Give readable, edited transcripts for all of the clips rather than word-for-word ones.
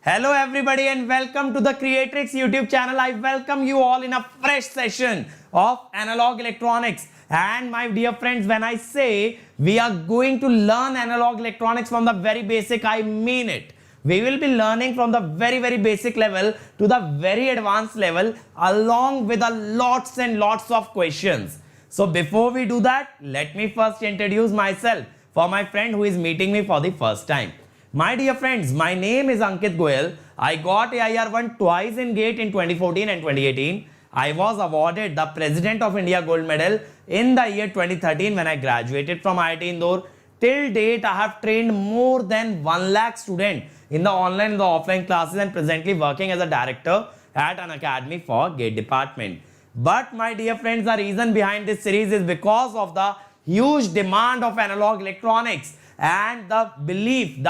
Hello everybody and welcome to the Creatrix YouTube channel. I welcome you all in a fresh session of analog electronics. And my dear friends, when I say we are going to learn analog electronics from the very basic, I mean it. We will be learning from the very basic level to the very advanced level along with a lots and lots of questions. So before we do that, let me first introduce myself for my friend who is meeting me for the first time. My dear friends, my name is Ankit Goyal. I got AIR1 twice in GATE in 2014 and 2018. I was awarded the President of India Gold Medal in the year 2013 when I graduated from IIT Indore. Till date, I have trained more than 1 lakh students in the online and the offline classes and presently working as a director at an academy for GATE department. But my dear friends, the reason behind this series is because of the huge demand of analog electronics and the belief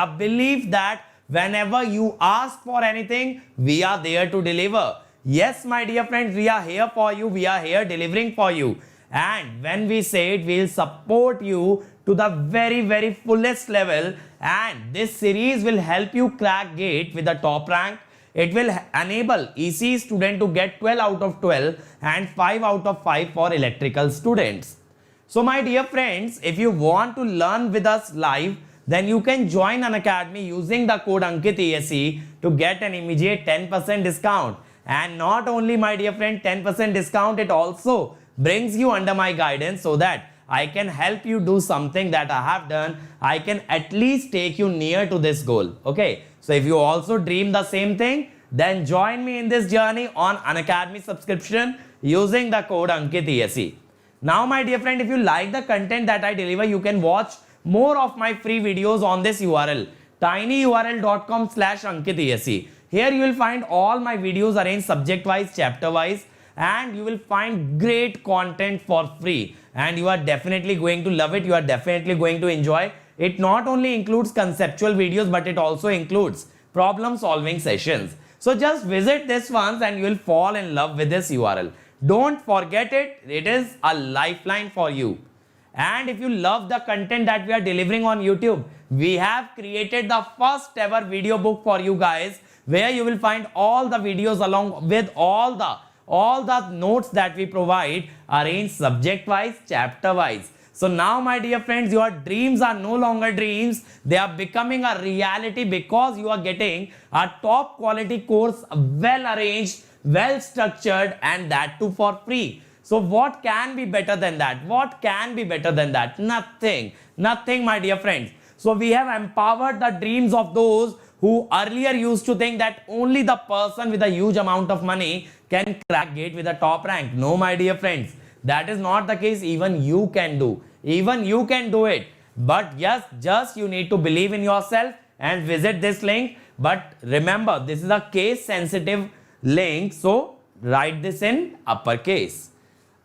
that whenever you ask for anything, we are there to deliver. Yes, my dear friends, we are here for you. We are here delivering for you. And when we say it, we'll support you to the very fullest level. And this series will help you crack GATE with the top rank. It will enable EC student to get 12 out of 12 and 5 out of 5 for electrical students. So my dear friends, if you want to learn with us live, then you can join an academy using the code AnkitESE to get an immediate 10% discount. And not only, my dear friend, 10% discount, it also brings you under my guidance so that I can help you do something that I have done. I can at least take you near to this goal. Okay. So if you also dream the same thing, then join me in this journey on an academy subscription using the code AnkitESE. Now, my dear friend, if you like the content that I deliver, you can watch more of my free videos on this URL, tinyurl.com/AnkitESE. Here you will find all my videos arranged subject-wise, chapter-wise, and you will find great content for free. And you are definitely going to love it. You are definitely going to enjoy. It not only includes conceptual videos, but it also includes problem-solving sessions. So just visit this once and you will fall in love with this URL. Don't forget it. It is a lifeline for you. And if you love the content that we are delivering on YouTube, we have created the first ever video book for you guys, where you will find all the videos along with all the notes that we provide arranged subject wise, chapter wise. So now, my dear friends, your dreams are no longer dreams. They are becoming a reality because you are getting a top quality course, well arranged, well structured, and that too for free. So what can be better than that? What can be better than that? Nothing, my dear friends. So we have empowered the dreams of those who earlier used to think that only the person with a huge amount of money can crack GATE with a top rank. No, my dear friends, that is not the case. Even you can do. Even you can do it. But yes, just you need to believe in yourself and visit this link. But remember, this is a case sensitive link, so write this in uppercase.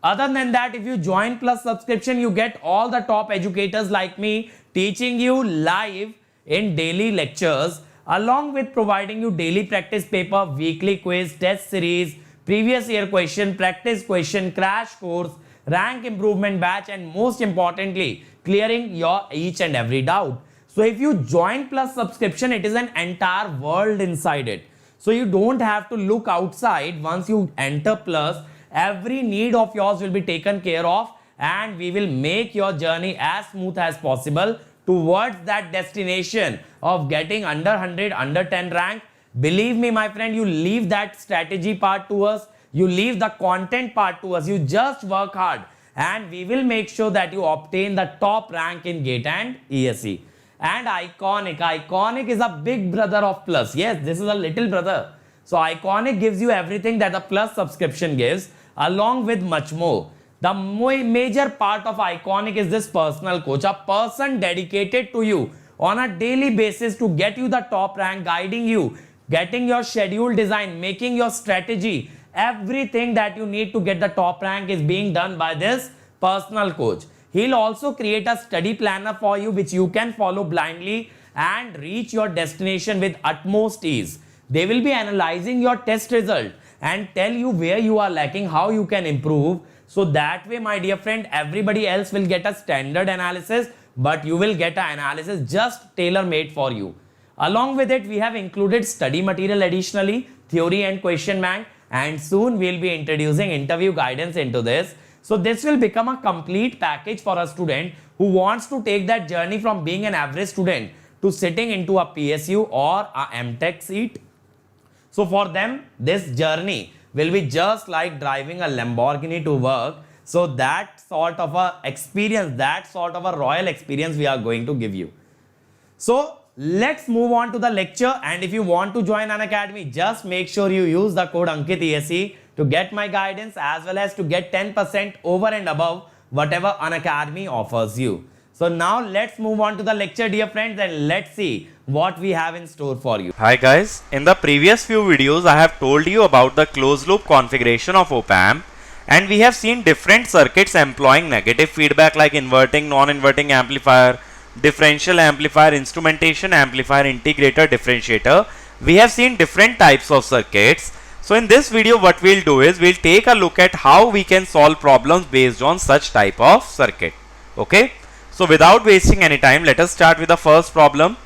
Other than that, if you join plus subscription, you get all the top educators like me teaching you live in daily lectures, along with providing you daily practice paper, weekly quiz, test series, previous year question, practice question, crash course, rank improvement batch, and most importantly, clearing your each and every doubt. So if you join plus subscription, it is an entire world inside it. So you don't have to look outside. Once you enter plus, every need of yours will be taken care of, and we will make your journey as smooth as possible towards that destination of getting under 100, under 10 rank. Believe me, my friend, you leave that strategy part to us. You leave the content part to us. You just work hard and we will make sure that you obtain the top rank in GATE and ESE. And Iconic is a big brother of Plus. Yes, this is a little brother. So Iconic gives you everything that a Plus subscription gives, along with much more. The major part of Iconic is this personal coach, a person dedicated to you on a daily basis to get you the top rank, guiding you, getting your schedule design, making your strategy. Everything that you need to get the top rank is being done by this personal coach. He'll also create a study planner for you, which you can follow blindly and reach your destination with utmost ease. They will be analyzing your test result and tell you where you are lacking, how you can improve. So that way, my dear friend, everybody else will get a standard analysis, but you will get an analysis just tailor-made for you. Along with it, we have included study material additionally, theory and question bank, and soon we'll be introducing interview guidance into this. So this will become a complete package for a student who wants to take that journey from being an average student to sitting into a PSU or a MTech seat. So for them, this journey will be just like driving a Lamborghini to work. So that sort of a experience, that sort of a royal experience we are going to give you. So let's move on to the lecture, and if you want to join Unacademy, just make sure you use the code AnkitESE to get my guidance as well as to get 10% over and above whatever Unacademy offers you. So now let's move on to the lecture, dear friends, and let's see what we have in store for you. Hi guys, in the previous few videos I have told you about the closed loop configuration of op-amp, and we have seen different circuits employing negative feedback like inverting, non-inverting amplifier, differential amplifier, instrumentation amplifier, integrator, differentiator. We have seen different types of circuits. So in this video what we'll do is we'll take a look at how we can solve problems based on such type of circuit. Okay, so without wasting any time, let us start with the first problem.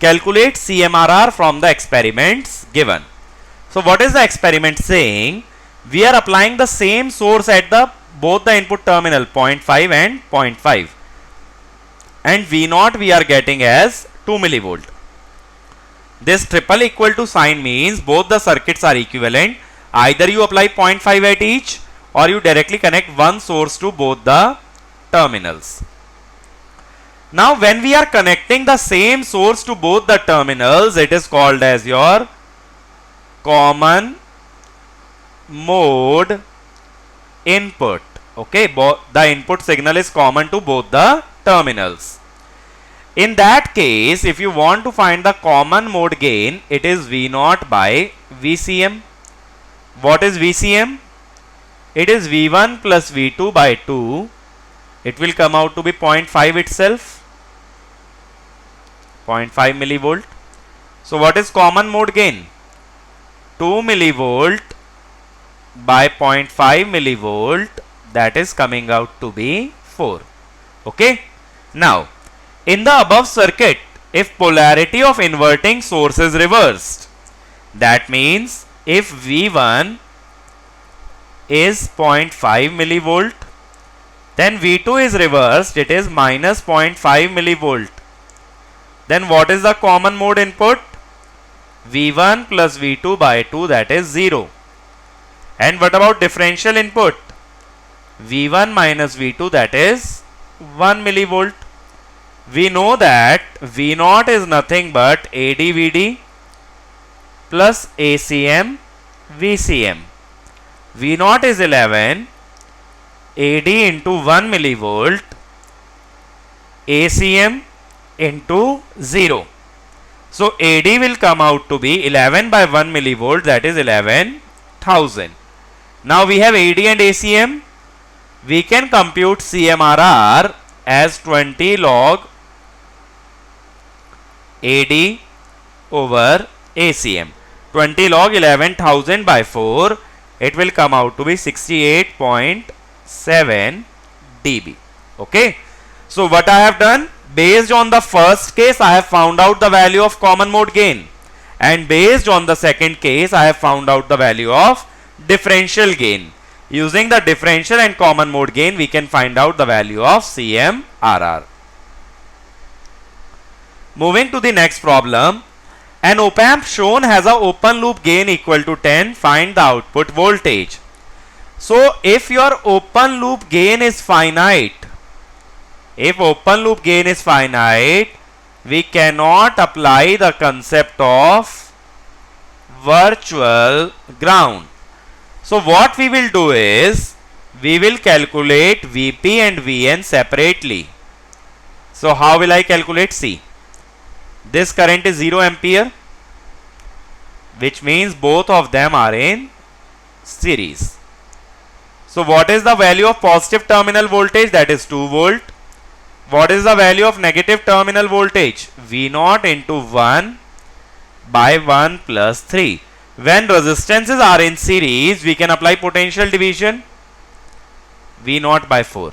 Calculate CMRR from the experiments given. So what is the experiment saying? We are applying the same source at both the input terminal 0.5 and 0.5, and V0 we are getting as 2 millivolt. This triple equal to sign means both the circuits are equivalent. Either you apply 0.5 at each or you directly connect one source to both the terminals. Now when we are connecting the same source to both the terminals, it is called as your common mode input. Okay, the input signal is common to both the terminals. In that case, if you want to find the common mode gain, it is V0 by VCM. What is VCM? It is V1 plus V2 by 2. It will come out to be 0.5 itself, 0.5 millivolt. So what is common mode gain? 2 millivolt by 0.5 millivolt, that is coming out to be 4. Okay. Now in the above circuit, if polarity of inverting source is reversed, that means if V1 is 0.5 millivolt, then V2 is reversed, it is minus 0.5 millivolt. Then what is the common mode input? V1 plus V2 by 2, that is 0. And what about differential input? V1 minus V2, that is 1 millivolt. We know that V0 is nothing but AdVd plus ACM VCM. V0 is 11, AD into 1 millivolt, ACM into 0. So AD will come out to be 11 by 1 millivolt, that is 11,000. Now we have AD and ACM. We can compute CMRR as 20 log AD over ACM. 20 log 11,000 by 4, it will come out to be 68.7 dB. Okay. So what I have done, based on the first case I have found out the value of common mode gain, and based on the second case I have found out the value of differential gain. Using the differential and common mode gain, we can find out the value of CMRR. Moving to the next problem. An op-amp shown has a open loop gain equal to 10. Find the output voltage. So if your open loop gain is finite, we cannot apply the concept of virtual ground. So what we will do is, we will calculate Vp and Vn separately. So how will I calculate? See, this current is 0 ampere, which means both of them are in series. So what is the value of positive terminal voltage? That is 2 volt. What is the value of negative terminal voltage? V0 into 1 by 1 plus 3. When resistances are in series, we can apply potential division. V0 by 4.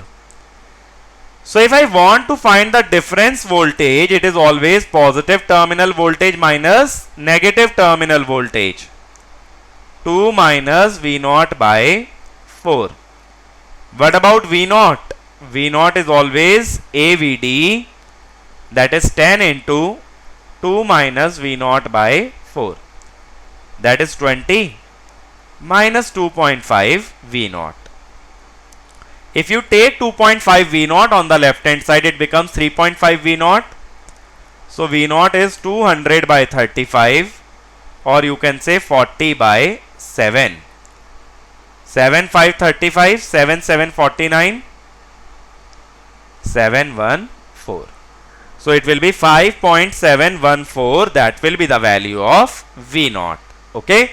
So if I want to find the difference voltage, it is always positive terminal voltage minus negative terminal voltage. 2 minus V naught by 4. What about V naught? V naught is always AVD, that is 10 into 2 minus V naught by 4, that is 20 minus 2.5 V naught. If you take 2.5 V naught on the left hand side, it becomes 3.5 V naught. So V naught is 200 by 35, or you can say 40 by 7. 7 5 35, 7 7 49, 714. So it will be 5.714. That will be the value of V naught. Okay.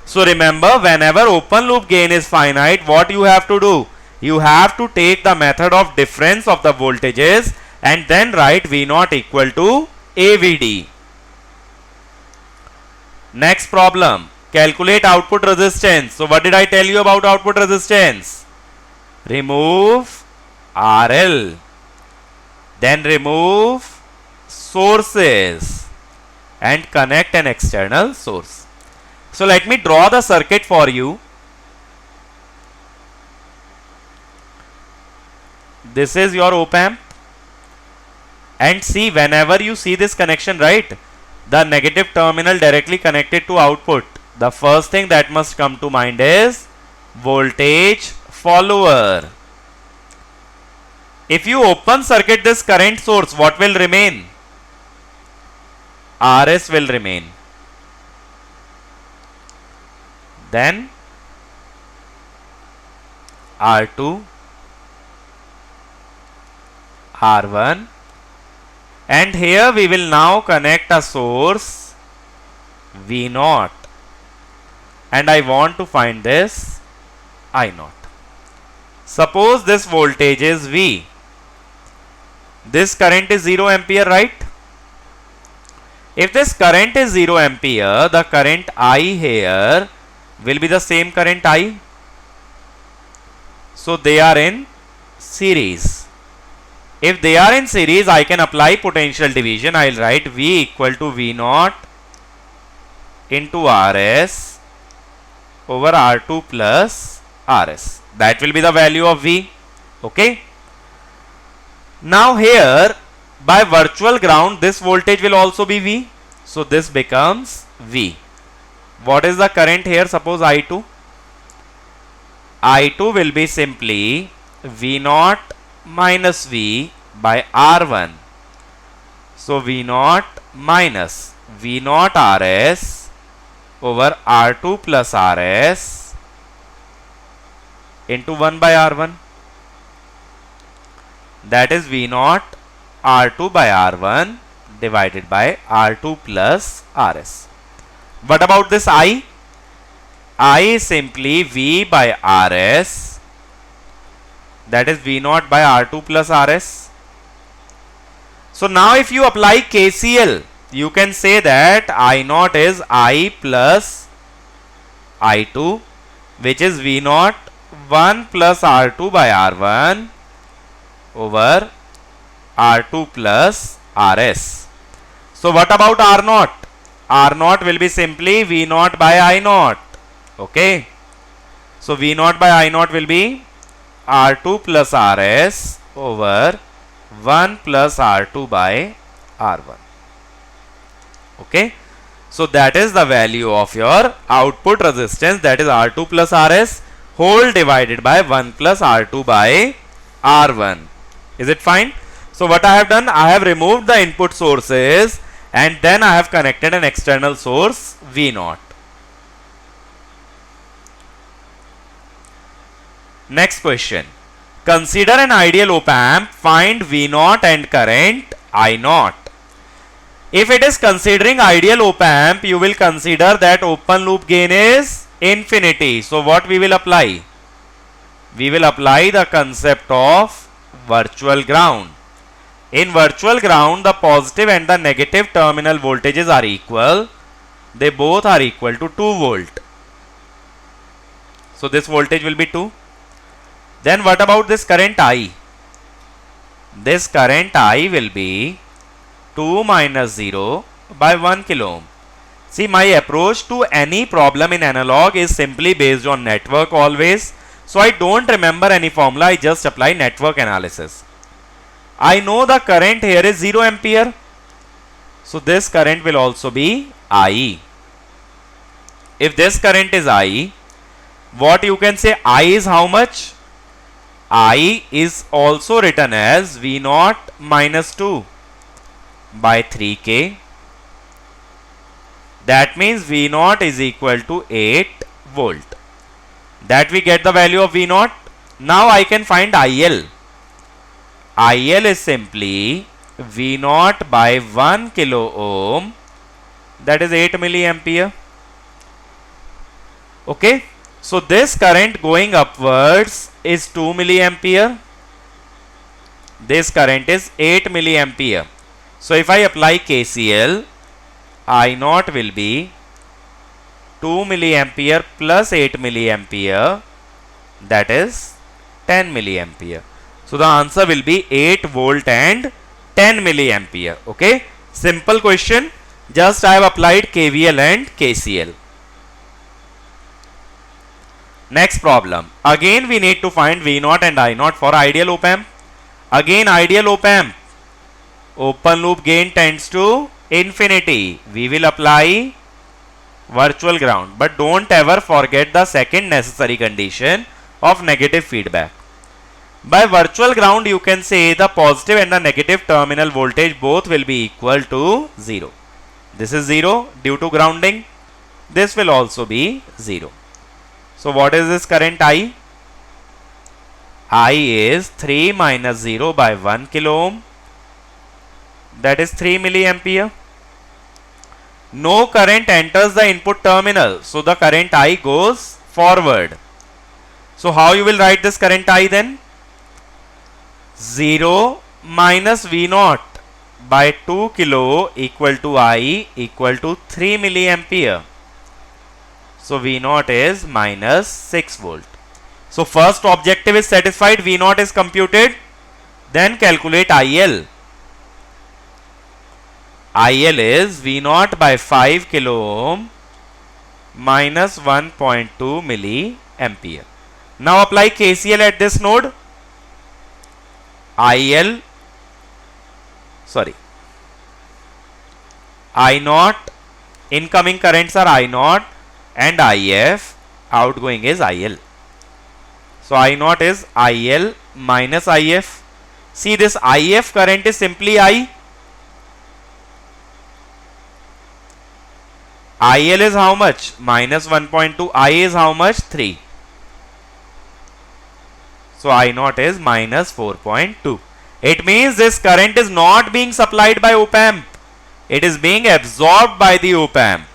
So remember, whenever open loop gain is finite, what you have to do? You have to take the method of difference of the voltages and then write V naught equal to AVD. Next problem. Calculate output resistance. So what did I tell you about output resistance? Remove RL. Then remove sources and connect an external source. So let me draw the circuit for you. This is your op amp, and see, whenever you see this connection, right, the negative terminal directly connected to output, the first thing that must come to mind is voltage follower. If you open circuit this current source, what will remain? RS will remain. Then R2, R1, and here we will now connect a source V naught, and I want to find this I naught. Suppose this voltage is V. This current is 0 ampere, right? If this current is 0 ampere, the current I here will be the same current I. So they are in series. If they are in series, I can apply potential division. I will write V equal to V naught into RS over R2 plus RS. That will be the value of V. Okay. Now here, by virtual ground, this voltage will also be V. So this becomes V. What is the current here? Suppose I2. I2 will be simply V naught minus V by R1. So V naught minus V naught RS over R2 plus RS into 1 by R1. That is V naught R2 by R1 divided by R2 plus RS. What about this I? I is simply V by RS, that is V naught by R2 plus RS. So now if you apply KCL, you can say that I naught is I plus I2, which is V naught 1 plus R2 by R1 over R2 plus RS. So what about R naught? R naught will be simply V naught by I naught. Okay. So V naught by I naught will be R2 plus RS over 1 plus R2 by R1. Okay. So that is the value of your output resistance, that is R2 plus RS whole divided by 1 plus R2 by R1. Is it fine? So what I have done, I have removed the input sources and then I have connected an external source V naught. Next question. Consider an ideal op amp, find V naught and current I naught. If it is considering ideal op amp, you will consider that open loop gain is infinity. So what we will apply? We will apply the concept of virtual ground. In virtual ground, the positive and the negative terminal voltages are equal. They both are equal to 2 volt. So this voltage will be 2. Then what about this current I? this current I will be 2 minus 0 by 1 kilo ohm. See, my approach to any problem in analog is simply based on network always. So I don't remember any formula, I just apply network analysis. I know the current here is 0 ampere. So this current will also be I. If this current is I, what you can say, I is how much? I is also written as V0 minus 2 by 3K. That means V0 is equal to 8 volt. That we get the value of V0. Now I can find IL. IL is simply V0 by 1 kilo ohm, that is 8 milliampere. Okay, so this current going upwards is 2 milliampere. This current is 8 milliampere. So if I apply KCL, I0 will be 2 milliampere plus 8 milliampere, that is 10 milliampere. So the answer will be 8 volt and 10 milliampere. Okay, simple question. Just I have applied KVL and KCL. Next problem. Again we need to find V0 and I0 for ideal op amp. Again ideal op amp, open loop gain tends to infinity. We will apply virtual ground, but don't ever forget the second necessary condition of negative feedback. By virtual ground you can say the positive and the negative terminal voltage both will be equal to 0. This is 0 due to grounding. This will also be 0. So what is this current I? I is 3 minus 0 by 1 kilo ohm, that is 3 milliampere. No current enters the input terminal, so the current I goes forward. So how you will write this current I then? 0 minus V0 by 2 kilo equal to I equal to 3 milliampere. So V0 is minus 6 volt. So first objective is satisfied, V0 is computed. Then calculate IL. IL is V0 by 5 kilo ohm minus 1.2 milliampere. Now apply KCL at this node. I0 incoming currents are I0 and IF, outgoing is IL. So I0 is IL minus IF. See, this IF current is simply I. IL is how much? Minus 1.2. I is how much? 3. So I0 is minus 4.2. It means this current is not being supplied by op amp. It is being absorbed by the op amp.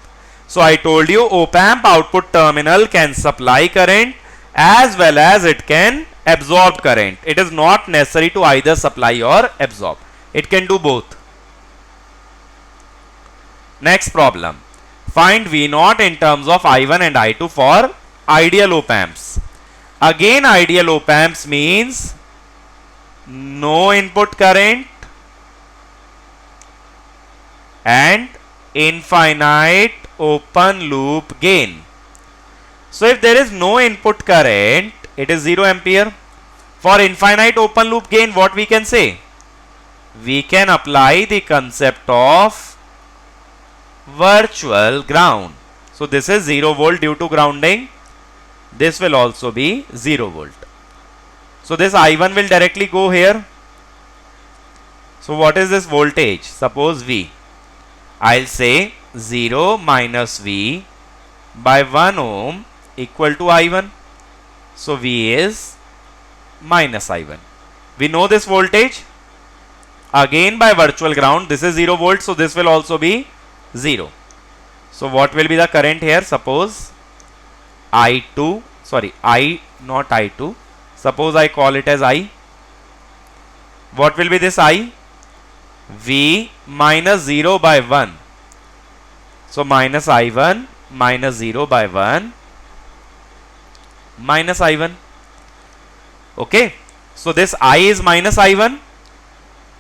So I told you op amp output terminal can supply current as well as it can absorb current. It is not necessary to either supply or absorb. It can do both. Next problem. Find V0 in terms of I1 and I2 for ideal op amps. Again, ideal op amps means no input current and infinite open loop gain. So if there is no input current, it is 0 ampere. For infinite open loop gain, what we can say? We can apply the concept of virtual ground. So this is 0 volt due to grounding. This will also be 0 volt. So this I1 will directly go here. So what is this voltage? Suppose V. I'll say 0 minus V by 1 ohm equal to I1. So V is minus I1. We know this voltage. Again by virtual ground, this is 0 volt, so this will also be 0. So what will be the current here? Suppose I2, not I2. Suppose I call it as I. What will be this I? V minus 0 by 1. So minus I1 minus 0 by 1 minus I1. Okay. So this I is minus I1.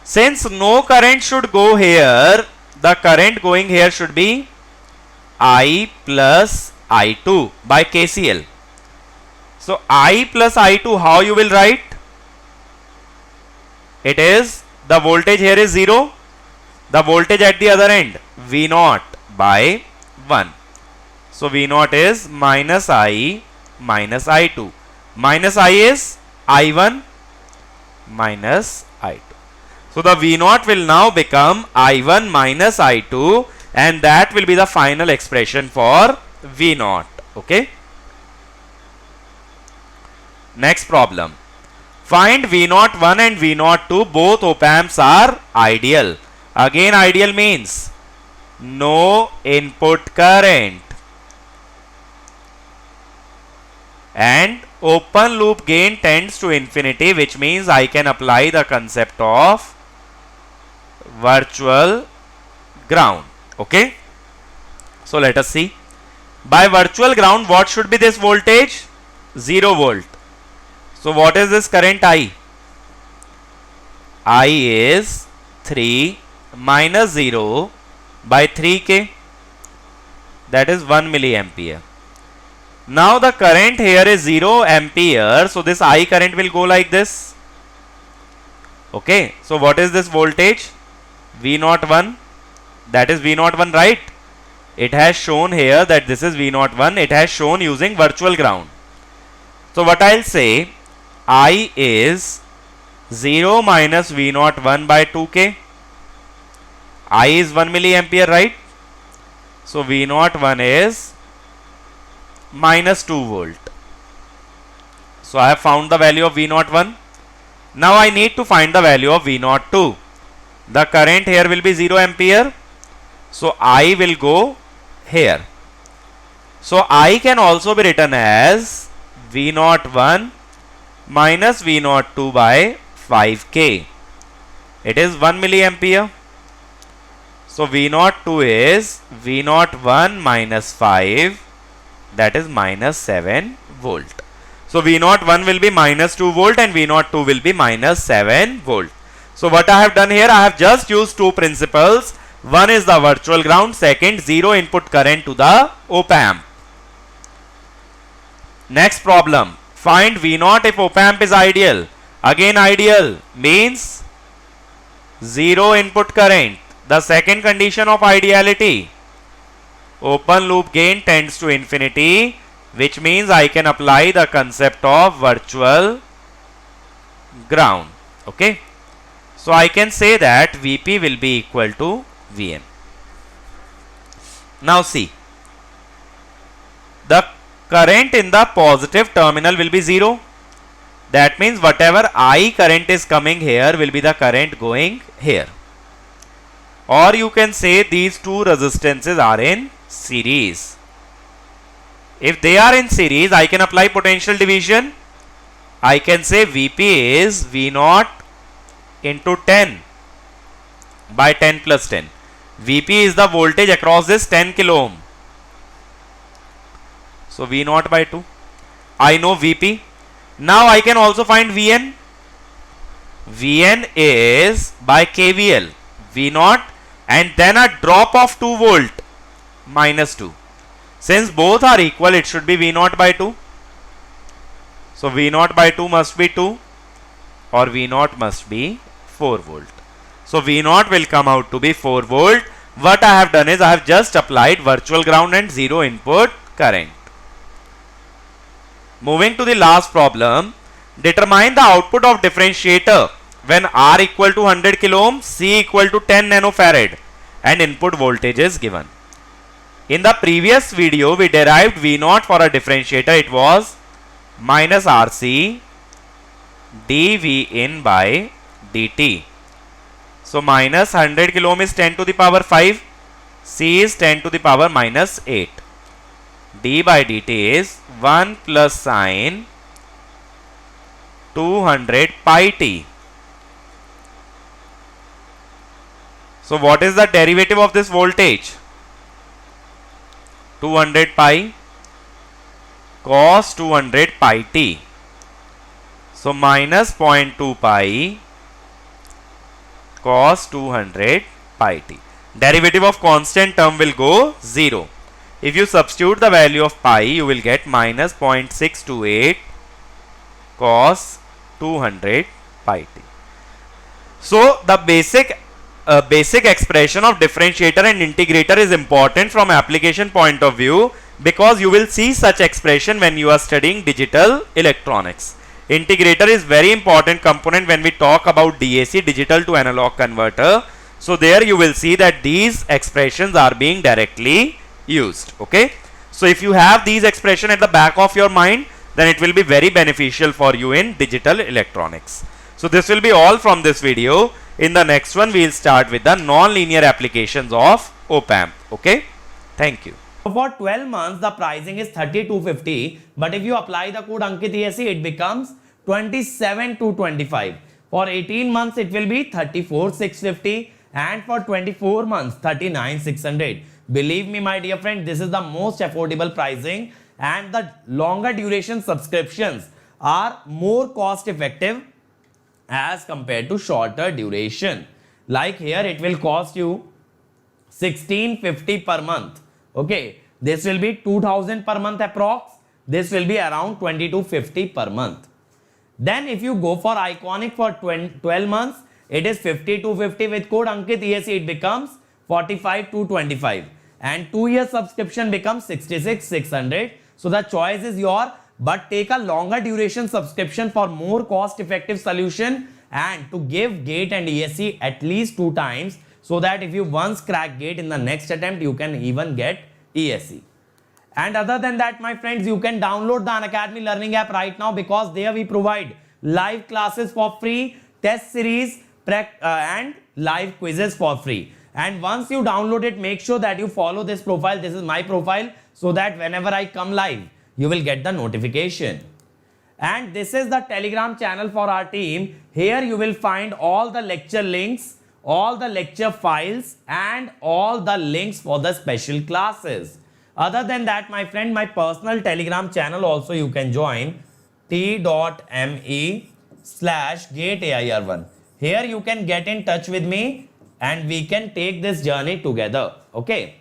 Since no current should go here, the current going here should be I plus I2 by KCL. So I plus I2, how you will write? It is, the voltage here is 0, the voltage at the other end V0 by 1. So V0 is minus I minus I2. Minus I is I1 minus I2. So the V0 will now become I1 minus I2, and that will be the final expression for V0. Okay. Next problem. Find V01 and V02. Both op amps are ideal. Again, ideal means no input current and open loop gain tends to infinity, which means I can apply the concept of virtual ground. Okay. So let us see. By virtual ground, what should be this voltage? 0 volt. So what is this current I? I is 3 minus 0 by 3k, that is 1 milliampere. Now the current here is 0 ampere, so this I current will go like this. Okay, so what is this voltage? V01, that is V01, right? It has shown here that this is V01, it has shown using virtual ground. So what I'll say, I is 0 minus V01 by 2k. I is 1 milliampere, right? So V01 is minus 2 volt. So I have found the value of V01. Now I need to find the value of V02. The current here will be 0 ampere. So I will go here. So I can also be written as V01 minus V02 by 5k. It is 1 milliampere. So V02 is V01 minus 5, that is minus 7 volt. So V01 will be minus 2 volt and V02 will be minus 7 volt. So what I have done here, I have just used two principles. One is the virtual ground, second 0 input current to the op amp. Next problem. Find V0 if op amp is ideal. Again, ideal means 0 input current. The second condition of ideality, open loop gain tends to infinity, which means I can apply the concept of virtual ground. Okay. So I can say that Vp will be equal to Vn. Now see, the current in the positive terminal will be 0. That means whatever I current is coming here will be the current going here. Or you can say these two resistances are in series. If they are in series, I can apply potential division. I can say Vp is V0 into 10 by 10 plus 10. Vp is the voltage across this 10 kilo ohm. So V0 by 2. I know Vp. Now I can also find Vn. Vn is by KVL V0 and then a drop of 2 volt minus 2. Since both are equal, it should be V0 by 2. So V0 by 2 must be 2 or V0 must be 4 volt. So V0 will come out to be 4 volt. What I have done is I have just applied virtual ground and 0 input current. Moving to the last problem. Determine the output of differentiator when R equal to 100 kilo ohm, C equal to 10 nanofarad and input voltage is given. In the previous video, we derived V0 for a differentiator. It was minus RC dV in by dt. So minus 100 kilo ohm is 10 to the power 5. C is 10 to the power minus 8. D by dt is 1 plus sine 200 pi t. So what is the derivative of this voltage? 200 pi cos 200 pi t. So minus 0.2 pi cos 200 pi t. Derivative of constant term will go 0. If you substitute the value of pi, you will get minus 0.628 cos 200 pi t. So the basic expression of differentiator and integrator is important from application point of view, because you will see such expression when you are studying digital electronics. Integrator is very important component when we talk about DAC, digital to analog converter. So there you will see that these expressions are being directly used. Okay, so if you have these expression at the back of your mind, then it will be very beneficial for you in digital electronics. So this will be all from this video. In the next one, we will start with the non-linear applications of op-amp. Okay, thank you. For 12 months, the pricing is 3250, but if you apply the code Ankit ESC, it becomes 27225. For 18 months, it will be 34650, and for 24 months, 39600. Believe me, my dear friend, this is the most affordable pricing, and the longer duration subscriptions are more cost effective as compared to shorter duration. Like here, it will cost you 1650 per month. Okay, this will be 2000 per month approx. This will be around 2250 per month. Then if you go for Iconic for 12 months, it is 5250 with code Ankit ESC, it becomes 45225, and 2-year subscription becomes 66600. So the choice is your, but take a longer duration subscription for more cost effective solution, and to give GATE and ESC at least 2 times, so that if you once crack GATE, in the next attempt you can even get ESC. And other than that, my friends, you can download the Unacademy Learning app right now, because there we provide live classes for free, test series and live quizzes for free. And once you download it, make sure that you follow this profile. This is my profile, so that whenever I come live, you will get the notification. And this is the Telegram channel for our team. Here you will find all the lecture links, all the lecture files, and all the links for the special classes. Other than that, my friend, my personal Telegram channel also you can join, t.me/GateAIR1. Here you can get in touch with me, and we can take this journey together. Okay.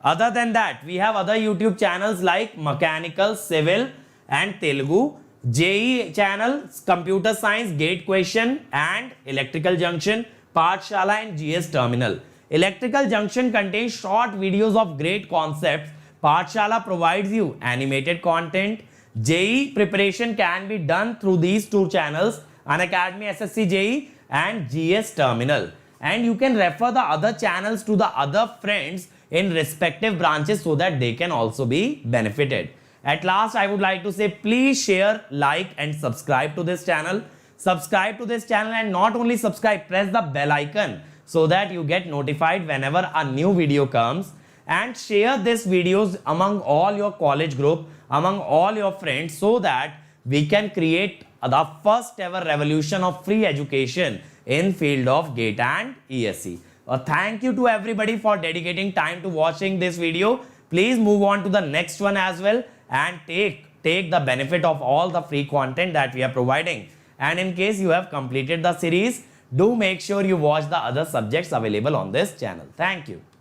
Other than that, we have other YouTube channels like Mechanical, Civil and Telugu, JEE channel, Computer Science, Gate Question and Electrical Junction, Pathshala and GS Terminal. Electrical Junction contains short videos of great concepts. Pathshala provides you animated content. JEE preparation can be done through these 2 channels, Unacademy SSC JEE and GS Terminal. And you can refer the other channels to the other friends in respective branches, so that they can also be benefited. At last, I would like to say, please share, like and subscribe to this channel. Subscribe to this channel, and not only subscribe, press the bell icon so that you get notified whenever a new video comes. And share these videos among all your college group, among all your friends, so that we can create the first ever revolution of free education in field of GATE and ESC. Thank you to everybody for dedicating time to watching this video. Please move on to the next one as well, and take the benefit of all the free content that we are providing. And in case you have completed the series, do make sure you watch the other subjects available on this channel. Thank you.